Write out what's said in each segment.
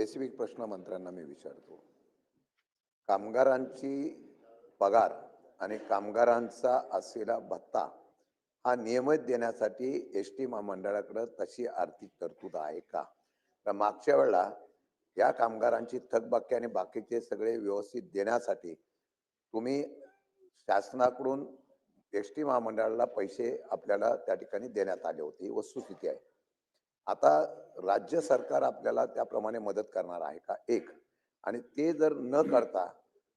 Specific प्रश्न मंत्र्यांना मी विचारतो. कामगारांची पगार आणि कामगारांचा असलेला भत्ता हा नियमित देण्यासाठी एस टी महामंडळाकडे तशी आर्थिक तरतूद आहे का? तर मागच्या वेळेला या कामगारांची थकबाकी आणि बाकीचे सगळे व्यवस्थित देण्यासाठी तुम्ही शासनाकडून एस टी महामंडळाला पैसे आपल्याला त्या ठिकाणी देण्यात आले होते, ही वस्तुस्थिती आहे. आता राज्य सरकार आपल्याला त्याप्रमाणे मदत करणार आहे का? एक. आणि ते जर न करता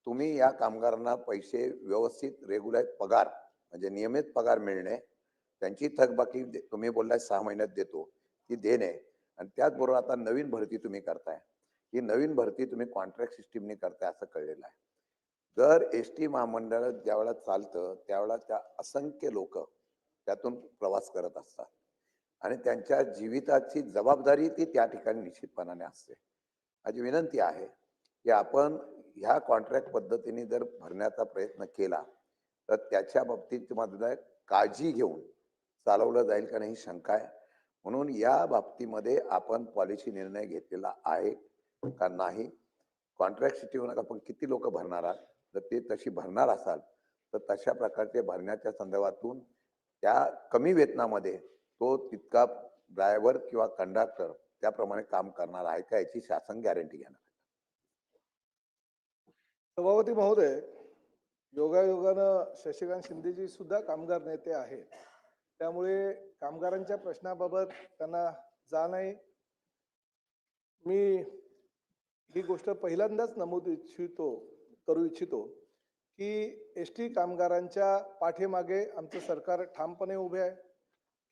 तुम्ही या कामगारांना पैसे व्यवस्थित रेग्युलर पगार म्हणजे नियमित पगार मिळणे, त्यांची थकबाकी तुम्ही बोललाय 6 महिन्यात देतो, ती देणे आणि त्याचबरोबर आता नवीन भरती तुम्ही करताय. ही नवीन भरती तुम्ही कॉन्ट्रॅक्ट सिस्टीमने करताय असं कळलेलं आहे. जर एस टी महामंडळ ज्यावेळेला चालतं त्यावेळेला त्या असंख्य लोक त्यातून प्रवास करत असतात आणि त्यांच्या जीविताची जबाबदारी ती त्या ठिकाणी निश्चितपणाने असते. माझी विनंती आहे की आपण ह्या कॉन्ट्रॅक्ट पद्धतीने जर भरण्याचा प्रयत्न केला तर त्याच्या बाबतीत मधलं काळजी घेऊन चालवलं जाईल का नाही शंका आहे. म्हणून या बाबतीमध्ये आपण पॉलिसी निर्णय घेतलेला आहे का नाही, कॉन्ट्रॅक्ट सिस्टीमवर आपण किती लोक भरणार आहात, जर ते तशी भरणार असाल तर तशा प्रकारचे भरण्याच्या संदर्भातून त्या कमी वेतनामध्ये तो तितका ड्रायव्हर किंवा कंडक्टर त्याप्रमाणे काम करणार आहे का याची शासन गॅरंटी घेणार. सभापती महोदय, योगायोगानं शशिकांत शिंदेजी सुद्धा कामगार नेते आहेत. त्यामुळे कामगारांच्या प्रश्नाबाबत त्यांना जाण आहे. मी ही गोष्ट पहिल्यांदाच करू इच्छितो की एस टी कामगारांच्या पाठीमागे आमचं सरकार ठामपणे उभे आहे.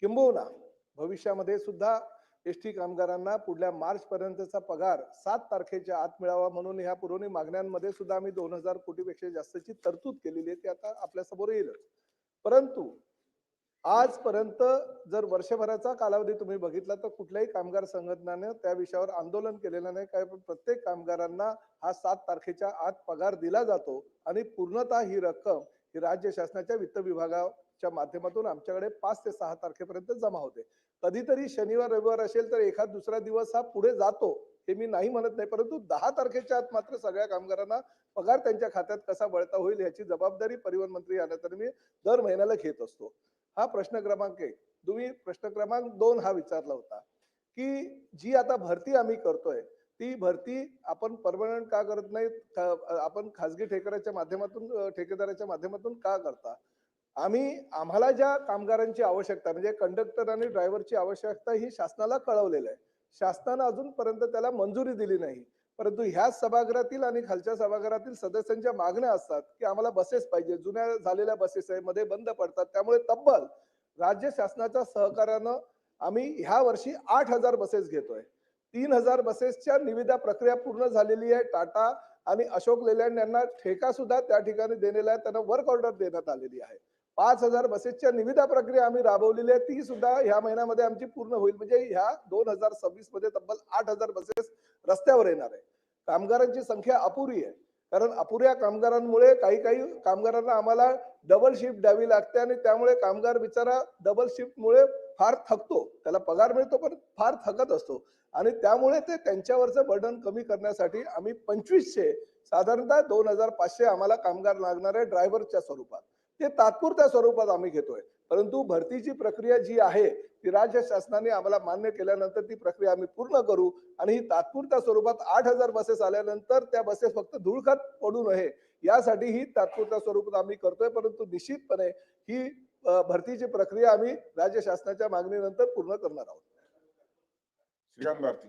किंबहुना भविष्यामध्ये सुद्धा एस टी कामगारांना पुढल्या मार्च पर्यंतचा पगार 7 तारखेच्या आत मिळावा म्हणून ह्या पुरवणी मागण्यांमध्ये सुद्धा आम्ही 2000 कोटीपेक्षा जास्तची तरतूद केलेली आहे. ती आता आपल्या समोर येईल. परंतु आजपर्यंत जर वर्षभराचा कालावधी तुम्ही बघितला तर कुठल्याही कामगार संघटनाने त्या विषयावर आंदोलन केलेलं नाही. काय प्रत्येक कामगारांना हा 7 तारखेच्या आत पगार दिला जातो आणि पूर्णतः ही रक्कम ही राज्य शासनाच्या वित्त विभागाच्या माध्यमातून आमच्याकडे 5 ते 6 तारखेपर्यंत जमा होते. कधीतरी शनिवार रविवार असेल तर एखाद दुसरा दिवस हा पुढे जातो, हे मी नाही म्हणत नाही. परंतु 10 तारखेच्या आत मात्र सगळ्या कामगारांना पगार त्यांच्या खात्यात कसा वळता होईल याची जबाबदारी परिवहन मंत्री आल्यानंतर मी दर महिन्याला घेत असतो. हा प्रश्न क्रमांक 1. तुम्ही प्रश्न क्रमांक 2 हा विचारला होता की जी आता भरती आम्ही करतोय ती भरती आपण परमनंट का करत नाही, आपण खासगी ठेकेदाराच्या माध्यमातून का करता? आम्हाला ज्या कामगारांची आवश्यकता म्हणजे कंडक्टर आणि ड्रायव्हरची आवश्यकता ही शासनाला कळवलेलं आहे. शासनानं अजूनपर्यंत त्याला मंजुरी दिली नाही. परंतु ह्याच सभागृहातील आणि खालच्या सभागृहातील सदस्यांच्या मागण्या असतात की आम्हाला बसेस पाहिजे. जुन्या झालेल्या बसेस आहे, मध्ये बंद पडतात. त्यामुळे तब्बल राज्य शासनाच्या सहकार्यानं आम्ही ह्या वर्षी 8000 बसेस घेतोय. 3000 बसेसच्या निविदा प्रक्रिया पूर्ण झालेली आहे. टाटा आणि अशोक लेलँड यांना ठेका सुद्धा त्या ठिकाणी दिलेला आहे. त्यांना वर्क ऑर्डर देण्यात आलेली आहे. 5000 बसेसच्या निविदा प्रक्रिया आम्ही राबवलेली आहे. ती सुद्धा ह्या महिन्यामध्ये आमची पूर्ण होईल. म्हणजे ह्या 2026 मध्ये तब्बल 8000 बसेस रस्त्यावर येणार आहे. कामगारांची संख्या अपुरी आहे. कारण अपुऱ्या कामगारांमुळे काही कामगारांना आम्हाला डबल शिफ्ट द्यावी लागते आणि त्यामुळे कामगार बिचारा डबल शिफ्टमुळे फार थकतो. त्याला पगार मिळतो पण फार थकत असतो आणि त्यामुळे ते त्यांच्यावरचं बर्डन कमी करण्यासाठी आम्ही 2500 साधारणतः 2500 आम्हाला कामगार लागणार आहे ड्रायव्हरच्या स्वरूपात. ते तात्पुरत्या स्वरूपात आम्ही घेतोय. परंतु भरतीची प्रक्रिया जी आहे ती राज्य शासनाने आम्हाला मान्य केल्यानंतर ती प्रक्रिया आम्ही पूर्ण करू आणि ही तात्पुरत्या स्वरूपात 8000 बसेस आल्यानंतर त्या बसेस फक्त धुळखत पडू नये यासाठी ही तात्पुरत्या स्वरूपात आम्ही करतोय. परंतु निश्चितपणे ही भरतीची प्रक्रिया आम्ही राज्य शासनाच्या मागणीनंतर पूर्ण करणार आहोत. श्रीकांत भारती.